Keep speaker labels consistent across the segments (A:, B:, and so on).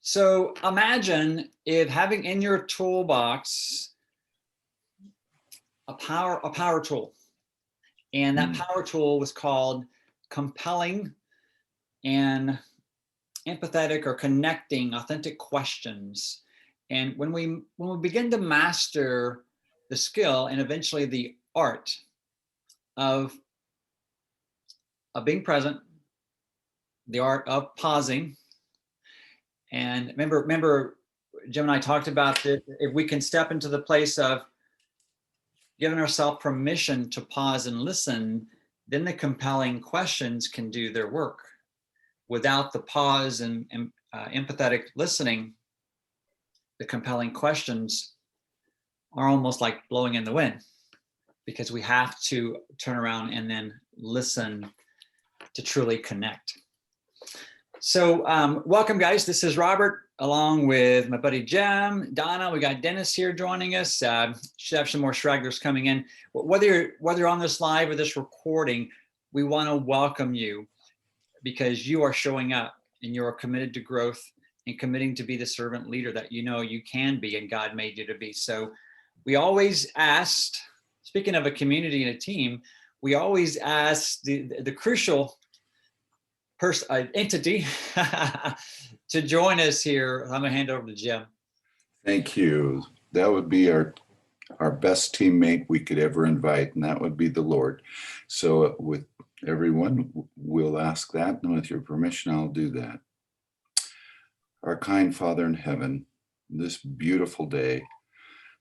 A: So imagine if having in your toolbox a power tool, and that power tool was called compelling and empathetic or connecting authentic questions. And when we begin to master the skill and eventually the art of being present, the art of pausing, and remember, Jim and I talked about that if we can step into the place of giving ourselves permission to pause and listen, then the compelling questions can do their work. Without the pause and empathetic listening, the compelling questions are almost like blowing in the wind, because we have to turn around and then listen to truly connect. So welcome, guys. This is Robert, along with my buddy Jim, Donna. We got Dennis here joining us. Should have some more stragglers coming in. Whether you're on this live or this recording, we want to welcome you, because you are showing up and you are committed to growth and committing to be the servant leader that you know you can be and God made you to be. So we always asked, speaking of a community and a team, we always ask the crucial entity to join us here. I'm gonna hand over to Jim.
B: Thank you. That would be our best teammate we could ever invite, and that would be the Lord. So with everyone, we'll ask that, and with your permission, I'll do that. Our kind Father in heaven, this beautiful day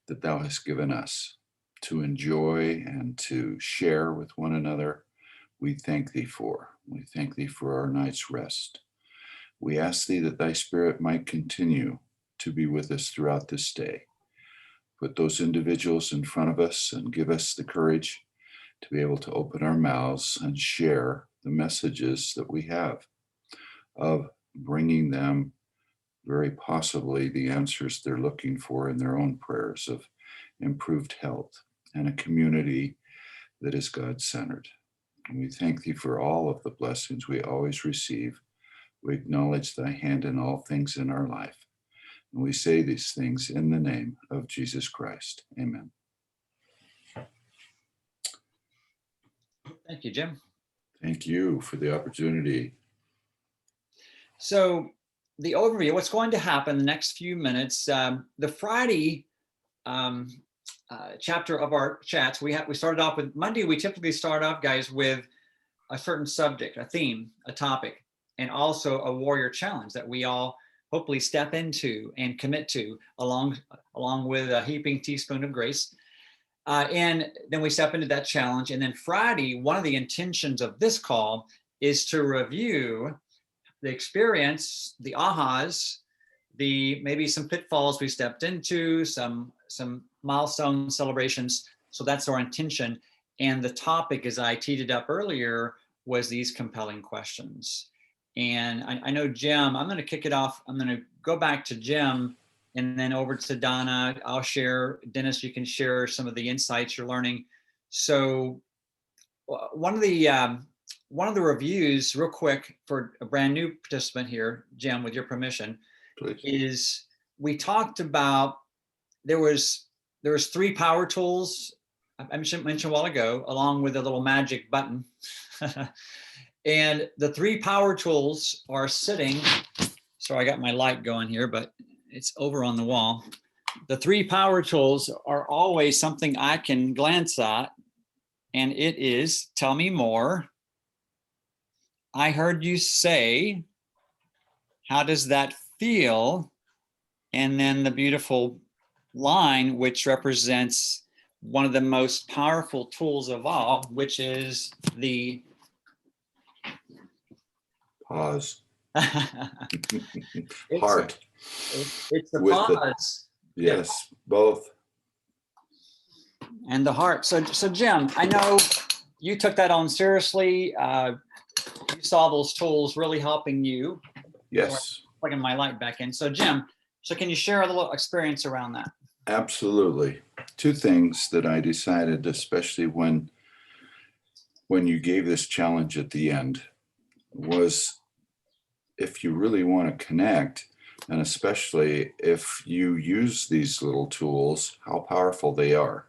B: that thou hast given us to enjoy and to share with one another, we thank thee for. We thank thee for our night's rest. We ask thee that thy Spirit might continue to be with us throughout this day. Put those individuals in front of us and give us the courage to be able to open our mouths and share the messages that we have, of bringing them very possibly the answers they're looking for in their own prayers of improved health and a community that is God-centered. And we thank thee for all of the blessings we always receive. We acknowledge thy hand in all things in our life. And we say these things in the name of Jesus Christ. Amen.
A: Thank you, Jim.
B: Thank you for the opportunity.
A: So the overview, what's going to happen the next few minutes, the Friday chapter of our chats, we started off with Monday. We typically start off, guys, with a certain subject, a theme, a topic, and also a warrior challenge that we all hopefully step into and commit to along with a heaping teaspoon of grace. And then we step into that challenge. And then Friday, one of the intentions of this call is to review the experience, the ahas, maybe some pitfalls we stepped into, some milestone celebrations. So that's our intention. And the topic, as I teed it up earlier, was these compelling questions. And I know Jim, I'm going to kick it off. I'm going to go back to Jim and then over to Donna. I'll share. Dennis, you can share some of the insights you're learning. So one of the reviews, real quick, for a brand new participant here, Jim, with your permission,
B: Please.
A: is we talked about there was 3 power tools I mentioned a while ago, along with a little magic button. And the 3 power tools are sitting. So I got my light going here, but it's over on the wall. The 3 power tools are always something I can glance at, and it is, tell me more. I heard you say, how does that feel? And then the beautiful line, which represents one of the most powerful tools of all, which is the
B: pause.
A: It's
B: Heart.
A: It's the pause.
B: Yes, both.
A: And the heart. So Jim, I know you took that on seriously. You saw those tools really helping you.
B: Yes.
A: Plugging my light back in. So Jim, can you share a little experience around that?
B: Absolutely. 2 things that I decided, especially when you gave this challenge at the end, was if you really want to connect, and especially if you use these little tools, how powerful they are.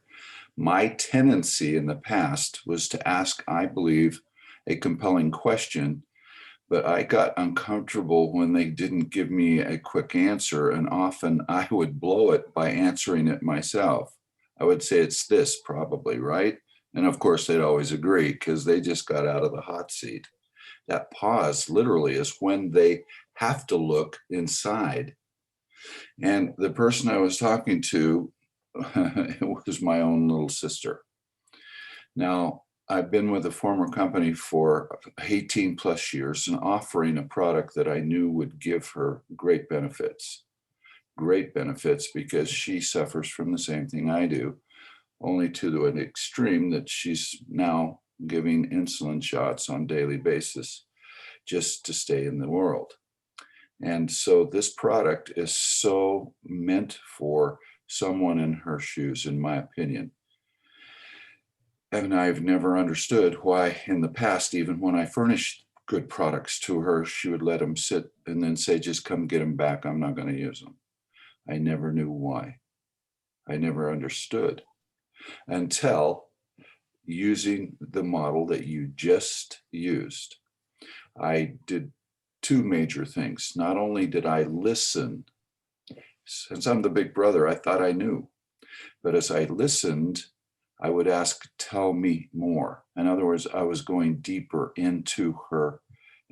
B: My tendency in the past was to ask, I believe, a compelling question, but I got uncomfortable when they didn't give me a quick answer, and often I would blow it by answering it myself. I would say it's this probably, right? And of course, they'd always agree because they just got out of the hot seat. That pause literally is when they have to look inside. And the person I was talking to was my own little sister. Now, I've been with a former company for 18 plus years and offering a product that I knew would give her great benefits because she suffers from the same thing I do, only to an extreme that she's now giving insulin shots on a daily basis just to stay in the world. And so this product is so meant for someone in her shoes, in my opinion. And I've never understood why in the past, even when I furnished good products to her, she would let them sit and then say, just come get them back. I'm not going to use them. I never knew why. I never understood until using the model that you just used. I did two major things. Not only did I listen, since I'm the big brother, I thought I knew, but as I listened, I would ask, tell me more. In other words, I was going deeper into her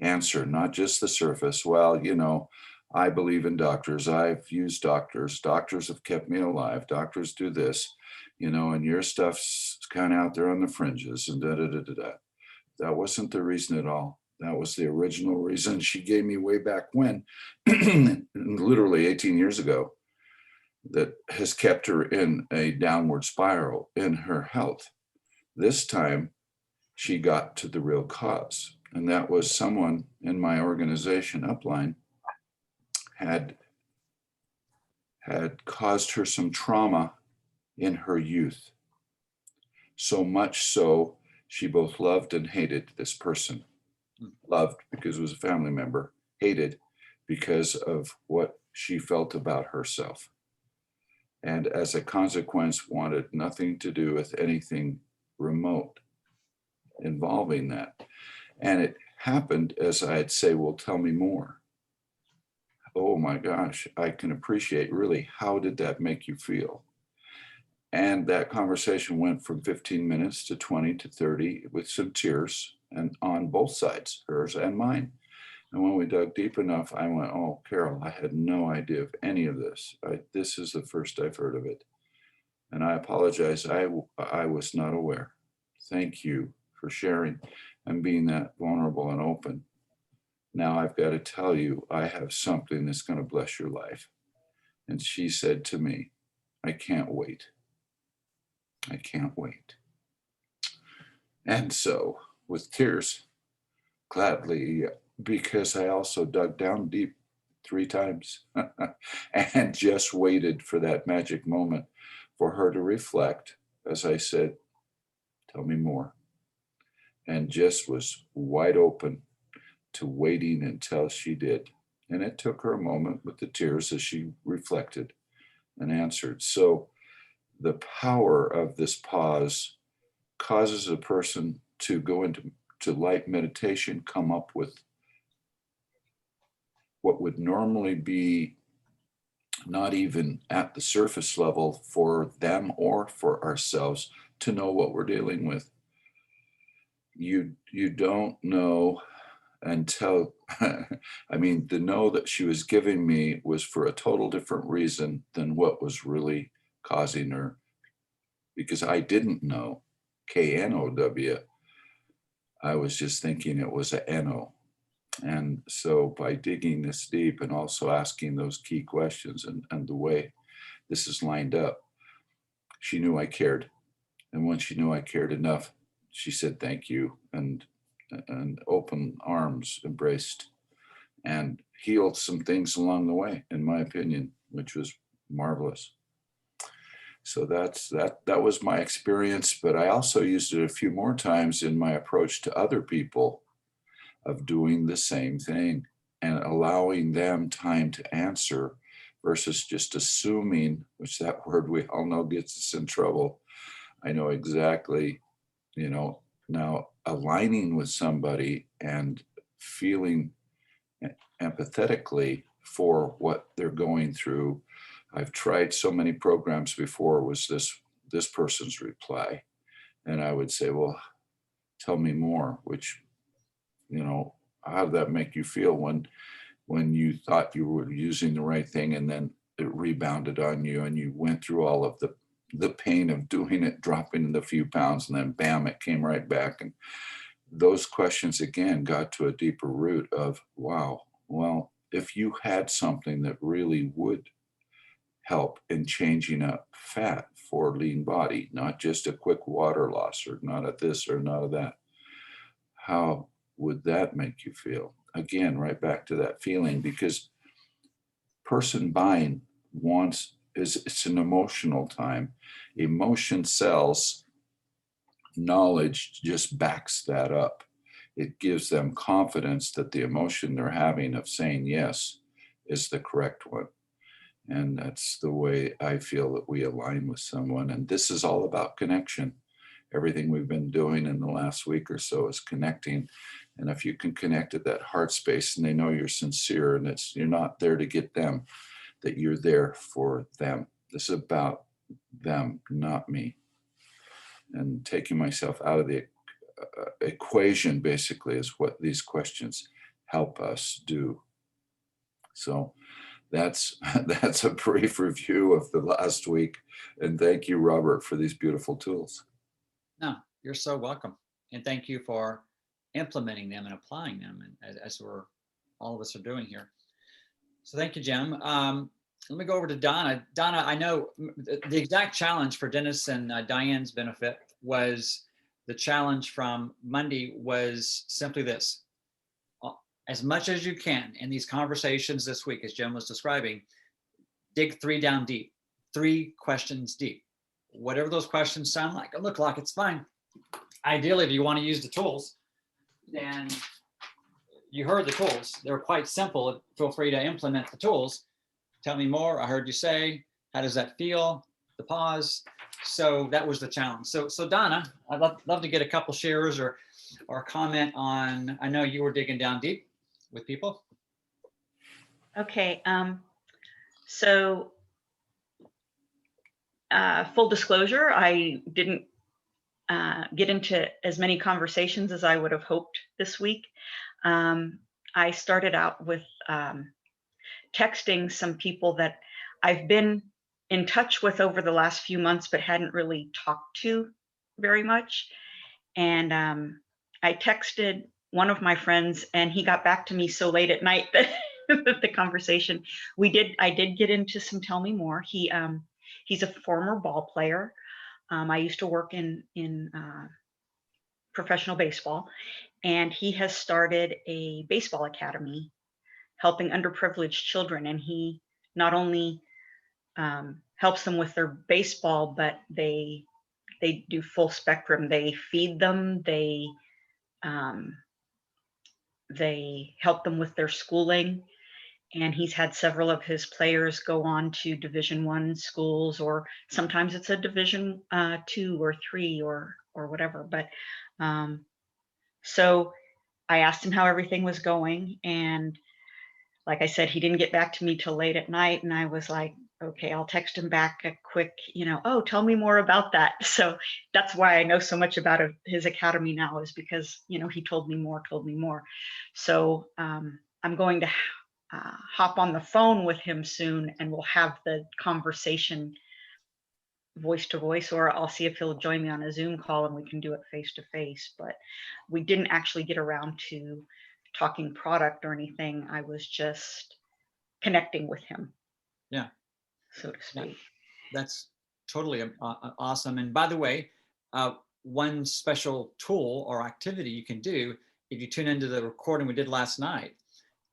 B: answer, not just the surface. Well, you know, I believe in doctors. I've used doctors. Doctors have kept me alive. Doctors do this, you know, and your stuff's kind of out there on the fringes and da da da da da. That wasn't the reason at all. That was the original reason she gave me way back when, literally 18 years ago, that has kept her in a downward spiral in her health. This time, she got to the real cause, and that was someone in my organization, Upline, had caused her some trauma in her youth. So much so, she both loved and hated this person. Loved because it was a family member, hated because of what she felt about herself. And as a consequence, wanted nothing to do with anything remote involving that. And it happened as I'd say, well, tell me more. Oh my gosh, I can appreciate really, how did that make you feel? And that conversation went from 15 minutes to 20 to 30 with some tears, and on both sides, hers and mine. And when we dug deep enough, I went, oh, Carol, I had no idea of any of this. This is the first I've heard of it. And I apologize. I was not aware. Thank you for sharing and being that vulnerable and open. Now I've got to tell you, I have something that's going to bless your life. And she said to me, I can't wait. I can't wait. And so, with tears, gladly, because I also dug down deep 3 times and just waited for that magic moment for her to reflect, as I said, tell me more. And just was wide open to waiting until she did. And it took her a moment with the tears as she reflected and answered. So the power of this pause causes a person to go into light meditation, come up with what would normally be not even at the surface level for them or for ourselves, to know what we're dealing with. You don't know until, I mean, the know that she was giving me was for a total different reason than what was really causing her, because I didn't know KNOW. I was just thinking it was a NO. And so by digging this deep and also asking those key questions and the way this is lined up, she knew I cared. And when she knew I cared enough, she said thank you, and open arms embraced and healed some things along the way, in my opinion, which was marvelous. So that was my experience, but I also used it a few more times in my approach to other people of doing the same thing. and allowing them time to answer versus just assuming, which that word we all know gets us in trouble. I know exactly, now aligning with somebody and feeling empathetically for what they're going through. I've tried so many programs before, was this person's reply. And I would say, well, tell me more, which, how did that make you feel when you thought you were using the right thing and then it rebounded on you and you went through all of the pain of doing it, dropping the few pounds, and then bam, it came right back. And those questions again got to a deeper root of, wow, well, if you had something that really would help in changing up fat for lean body, not just a quick water loss or not at this or not at that, how would that make you feel? Again, right back to that feeling, because person buying it's an emotional time. Emotion sells, knowledge just backs that up. It gives them confidence that the emotion they're having of saying yes is the correct one. And that's the way I feel that we align with someone. And this is all about connection. Everything we've been doing in the last week or so is connecting. And if you can connect at that heart space and they know you're sincere and you're not there to get them, that you're there for them. This is about them, not me. And taking myself out of the equation basically is what these questions help us do. So that's a brief review of the last week. And thank you, Robert, for these beautiful tools.
A: No, you're so welcome. And thank you for implementing them and applying them, and as all of us are doing here. So thank you, Jim. Let me go over to Donna. Donna, I know the exact challenge for Dennis and Diane's benefit was the challenge from Monday was simply this. As much as you can in these conversations this week, as Jim was describing, dig 3 down deep, 3 questions deep. Whatever those questions sound like or look like, it's fine. Ideally, if you want to use the tools, then you heard the tools. They're quite simple. Feel free to implement the tools. Tell me more. I heard you say, how does that feel? The pause. So that was the challenge. So Donna, I'd love to get a couple shares or comment on, I know you were digging down deep with people.
C: Okay. So full disclosure, I didn't get into as many conversations as I would have hoped this week. I started out with texting some people that I've been in touch with over the last few months, but hadn't really talked to very much. And I texted one of my friends and he got back to me so late at night that the conversation I did get into some tell me more. He's a former ball player. I used to work in professional baseball, and he has started a baseball academy helping underprivileged children. And he not only helps them with their baseball, but they do full spectrum. They feed them, they help them with their schooling. And he's had several of his players go on to Division I schools, or sometimes it's a Division 2 or 3 or whatever. But so I asked him how everything was going, and like I said, he didn't get back to me till late at night, and I was like, okay, I'll text him back a quick, oh, tell me more about that. So that's why I know so much about his academy now, is because, he told me more. So I'm going to hop on the phone with him soon, and we'll have the conversation voice to voice, or I'll see if he'll join me on a Zoom call and we can do it face to face. But we didn't actually get around to talking product or anything. I was just connecting with him.
A: Yeah.
C: So to speak.
A: Yeah. That's totally awesome. And by the way, one special tool or activity you can do, if you tune into the recording we did last night,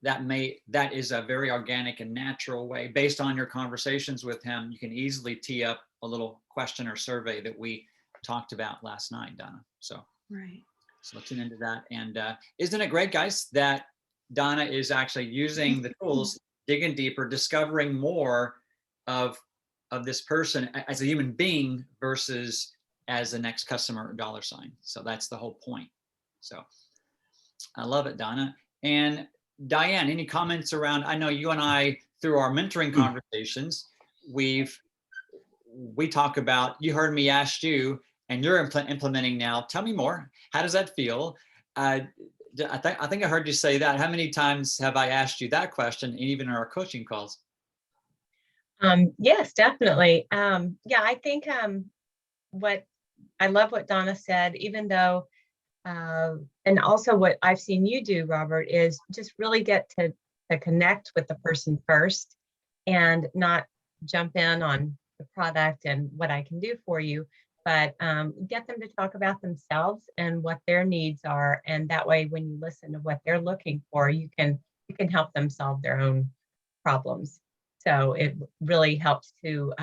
A: that is a very organic and natural way, based on your conversations with him. You can easily tee up a little question or survey that we talked about last night, Donna. So
C: right.
A: So let's tune into that. And isn't it great, guys, that Donna is actually using the tools, digging deeper, discovering more of this person as a human being versus as the next customer dollar sign. So that's the whole point. So I love it, Donna. And Diane, any comments around, I know you and I, through our mentoring conversations, we talk about, you heard me ask you, and you're implementing now. Tell me more. How does that feel? I think I heard you say that. How many times have I asked you that question, even in our coaching calls?
D: Yes, definitely. Yeah, I think what I love what Donna said, even though, and also what I've seen you do, Robert, is just really get to connect with the person first and not jump in on the product and what I can do for you, but get them to talk about themselves and what their needs are. And that way, when you listen to what they're looking for, you can help them solve their own problems. So it really helps to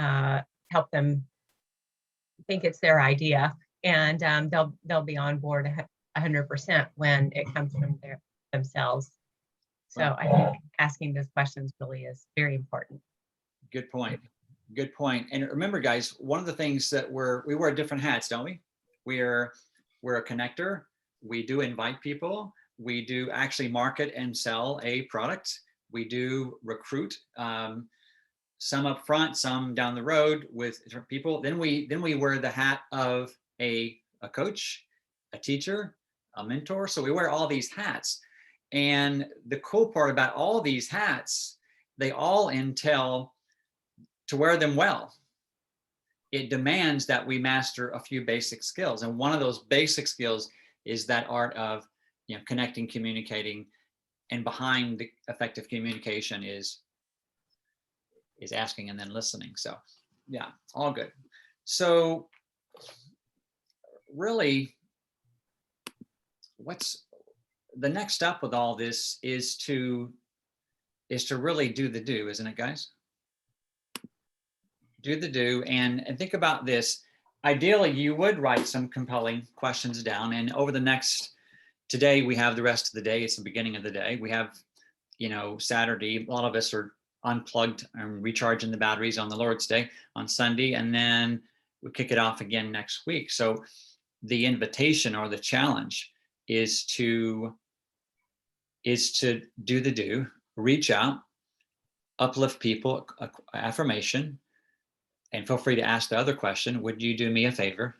D: help them think it's their idea, and they'll be on board 100% when it comes from themselves. So
A: Right.
D: I think asking those questions really is very important.
A: Good point. Good point. And remember, guys, one of the things that we wear different hats, don't we? We're a connector. We do invite people. We do actually market and sell a product. We do recruit, some up front, some down the road with different people. Then we wear the hat of a coach, a teacher, a mentor. So we wear all these hats. And the cool part about all these hats, they all entail to wear them well. It demands that we master a few basic skills. And one of those basic skills is that art of, connecting, communicating, and behind the effective communication is asking and then listening. So yeah, all good. So really, what's the next step with all this is to really do the do, isn't it, guys? Do the do, and think about this. Ideally, you would write some compelling questions down, and over the next, today we have the rest of the day. It's the beginning of the day. We have, Saturday. A lot of us are unplugged and recharging the batteries on the Lord's Day on Sunday, and then we kick it off again next week. So the invitation or the challenge is to do the do, reach out, uplift people, affirmation, and feel free to ask the other question. Would you do me a favor?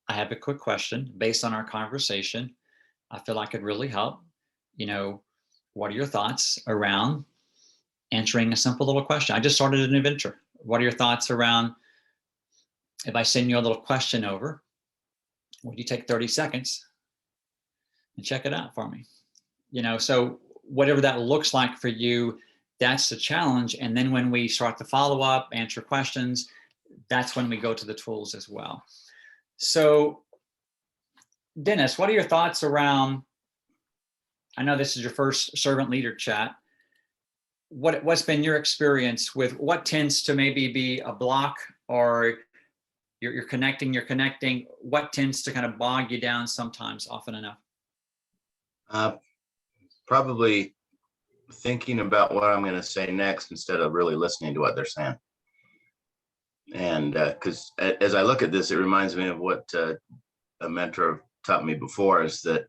A: I have a quick question based on our conversation. I feel like it really help. What are your thoughts around answering a simple little question? I just started an adventure. What are your thoughts around if I send you a little question over? Would you take 30 seconds and check it out for me? So whatever that looks like for you, that's the challenge. And then when we start to follow up, answer questions, that's when we go to the tools as well. So Dennis, what are your thoughts around, I know this is your first servant leader chat. What's been your experience with what tends to maybe be a block, or you're connecting, what tends to kind of bog you down sometimes, often enough?
E: Probably thinking about what I'm going to say next instead of really listening to what they're saying. And because as I look at this, it reminds me of what a mentor taught me before, is that,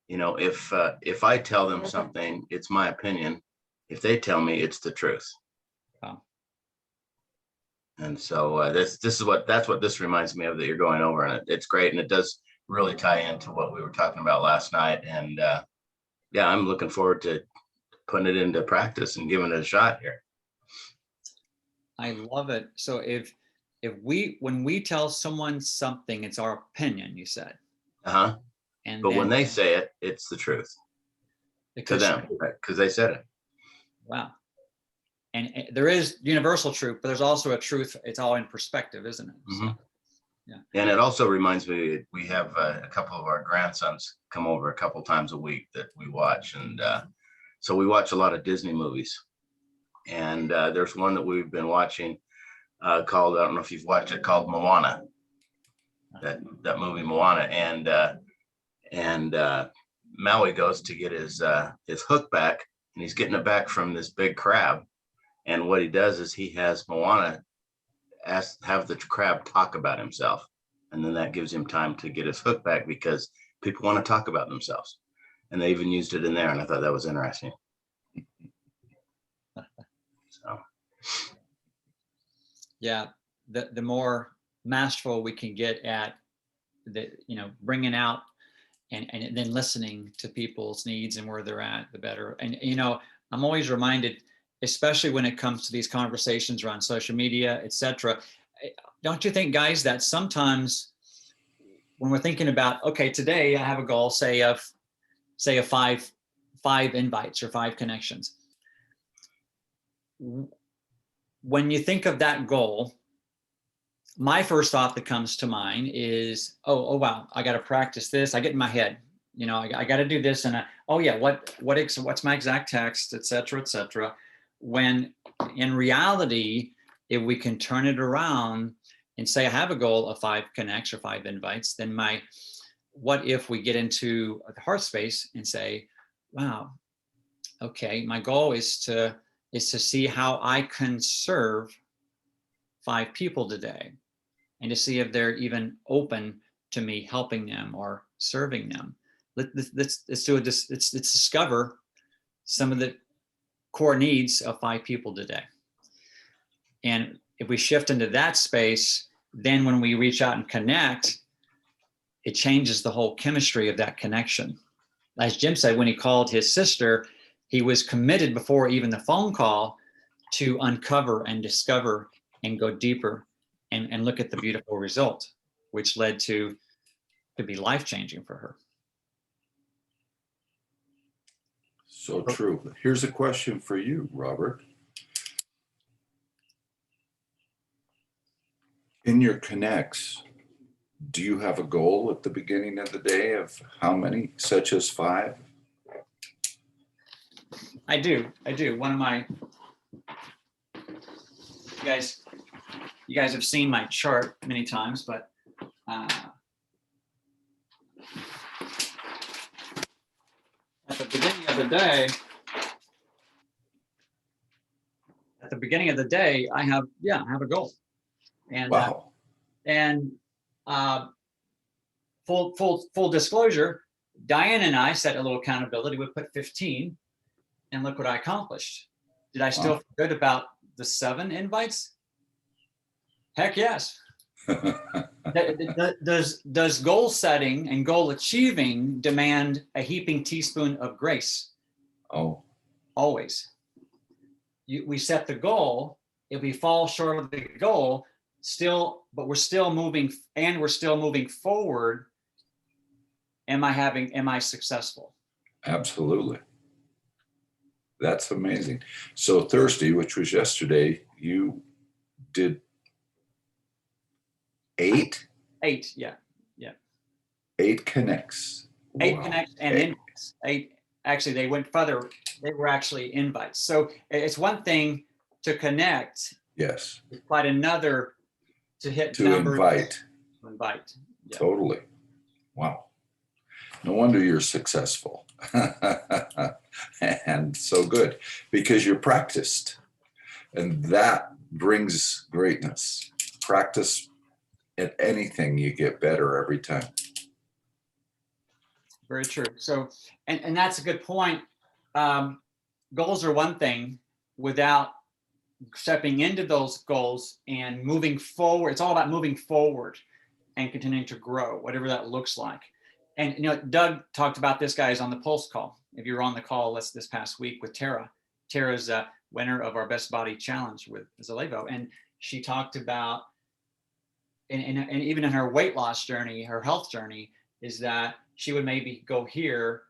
E: if I tell them something, it's my opinion. If they tell me, it's the truth.
A: Wow.
E: And so that's what this reminds me of that you're going over, and it's great, and it does really tie into what we were talking about last night. And yeah, I'm looking forward to putting it into practice and giving it a shot here.
A: I love it. So when we tell someone something, it's our opinion, you said. And
E: but when they say it, it's the truth to them, because they said it.
A: Wow. And there is universal truth, but there's also a truth. It's all in perspective, isn't it?
E: Mm-hmm.
A: So, yeah.
E: And it also reminds me, we have a couple of our grandsons come over a couple times a week that we watch. And so we watch a lot of Disney movies. And there's one that we've been watching called, I don't know if you've watched it, called Moana. That movie Moana. And Maui goes to get his hook back, and he's getting it back from this big crab. And what he does is he has Moana have the crab talk about himself, and then that gives him time to get his hook back because people want to talk about themselves, and they even used it in there, and I thought that was interesting. So
A: Yeah, the more masterful we can get at the, bringing out and then listening to people's needs and where they're at, the better. And, I'm always reminded, especially when it comes to these conversations around social media, et cetera, don't you think, guys, that sometimes when we're thinking about, okay, today I have a goal, say of five invites or 5 connections. When you think of that goal, my first thought that comes to mind is, oh wow, I got to practice this. I get in my head, I got to do this, and what's my exact text, et cetera, et cetera. When in reality, if we can turn it around and say I have a goal of 5 connects or 5 invites, then what if we get into the heart space and say, wow, okay, my goal is to see how I can serve 5 people today, and to see if they're even open to me helping them or serving them. Let's discover some of the core needs of 5 people today. And if we shift into that space, then when we reach out and connect, it changes the whole chemistry of that connection. As Jim said, when he called his sister, he was committed before even the phone call to uncover and discover and go deeper and look at the beautiful result, which led to be life-changing for her.
B: So true. Here's a question for you, Robert. In your connects, do you have a goal at the beginning of the day of how many, such as 5?
A: I do. One of my, you guys have seen my chart many times, but at the beginning of the day, I have a goal. And
B: Wow.
A: Full disclosure, Diane and I set a little accountability. We put 15, and look what I accomplished. Did I still feel good about the 7 invites? Heck yes. Does goal setting and goal achieving demand a heaping teaspoon of grace?
B: Oh,
A: Always. We set the goal. If we fall short of the goal, but we're still moving forward. Am I successful?
B: absolutely. That's amazing. So Thursday, which was yesterday, you did 8?
A: 8, yeah.
B: 8 connects.
A: 8
B: Wow.
A: connects and invites. 8, actually, they went further. They were actually invites. So it's one thing to connect.
B: Yes.
A: It's quite another to hit
B: To
A: numbers.
B: invite.
A: To invite. Yeah.
B: Totally. Wow. No wonder you're successful. And so good, because you're practiced. And that brings greatness. Practice at anything, you get better every time.
A: Very true. So, and that's a good point. Goals are one thing. Without stepping into those goals and moving forward, it's all about moving forward and continuing to grow, whatever that looks like. And Doug talked about this, guys, on the Pulse call. If you were on the call this past week with Tara, Tara's a winner of our Best Body Challenge with Zalevo, and she talked about, and even in her weight loss journey, her health journey, is that she would maybe go here,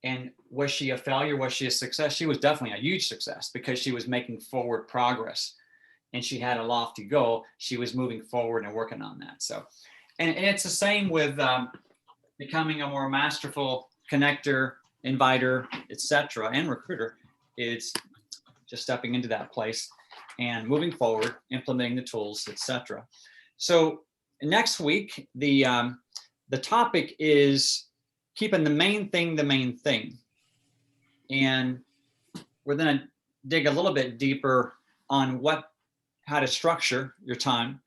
A: and was she a failure? Was she a success? She was definitely a huge success because she was making forward progress, and she had a lofty goal. She was moving forward and working on that. So, and it's the same with becoming a more masterful connector, inviter, etc., and recruiter. Is just stepping into that place and moving forward, implementing the tools, etc. So next week, the topic is keeping the main thing. And we're going to dig a little bit deeper on how to structure your time.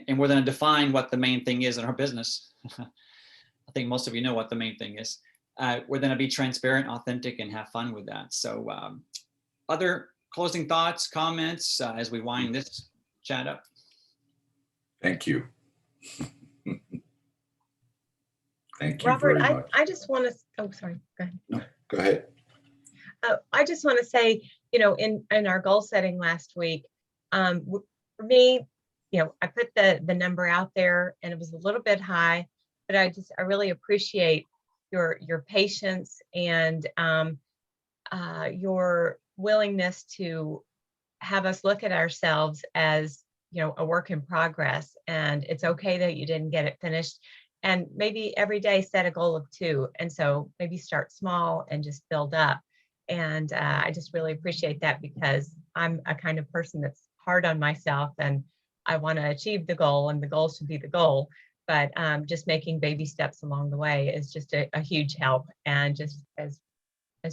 A: And we're going to define what the main thing is in our business. I think most of you know what the main thing is. We're going to be transparent, authentic, and have fun with that. So other closing thoughts, comments as we wind this chat up?
B: Thank you. Thank you
D: Robert,
B: very much.
D: I just want to, oh, sorry, go ahead.
B: No, go ahead.
D: I just want to say, in our goal setting last week, for me, I put the number out there and it was a little bit high, but I really appreciate your patience and your willingness to have us look at ourselves as, a work in progress. And it's okay that you didn't get it finished. And maybe every day set a goal of 2. And so maybe start small and just build up. And I just really appreciate that, because I'm a kind of person that's hard on myself and I want to achieve the goal, and the goal should be the goal. But just making baby steps along the way is just a huge help. And just as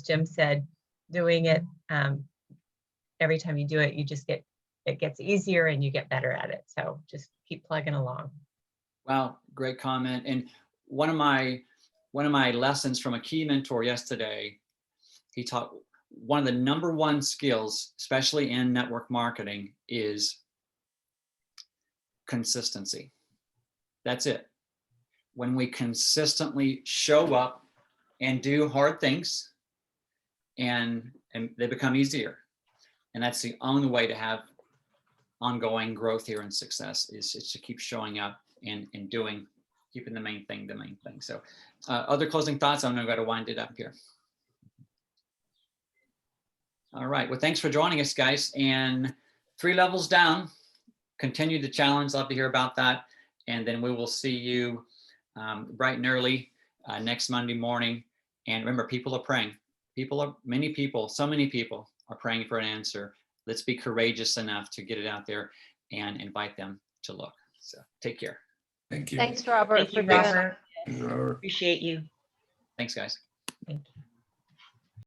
D: Jim said, doing it every time you do it, it gets easier and you get better at it. So just keep plugging along.
A: Wow, great comment. And one of my lessons from a key mentor yesterday, he taught one of the number one skills, especially in network marketing, is consistency. That's it. When we consistently show up and do hard things, and they become easier. And that's the only way to have ongoing growth here and success, is to keep showing up and doing, keeping the main thing. So other closing thoughts? I'm gonna go to wind it up here. All right, well, thanks for joining us, guys. And 3 levels down, continue the challenge. Love to hear about that. And then we will see you bright and early next Monday morning. And remember, people are praying. So many people are praying for an answer. Let's be courageous enough to get it out there and invite them to look. So take care.
B: Thank you.
F: Thanks, Robert.
C: Thank you,
F: for doing
C: Robert.
B: Robert.
C: Appreciate you.
A: Thanks, guys.
D: Thank you.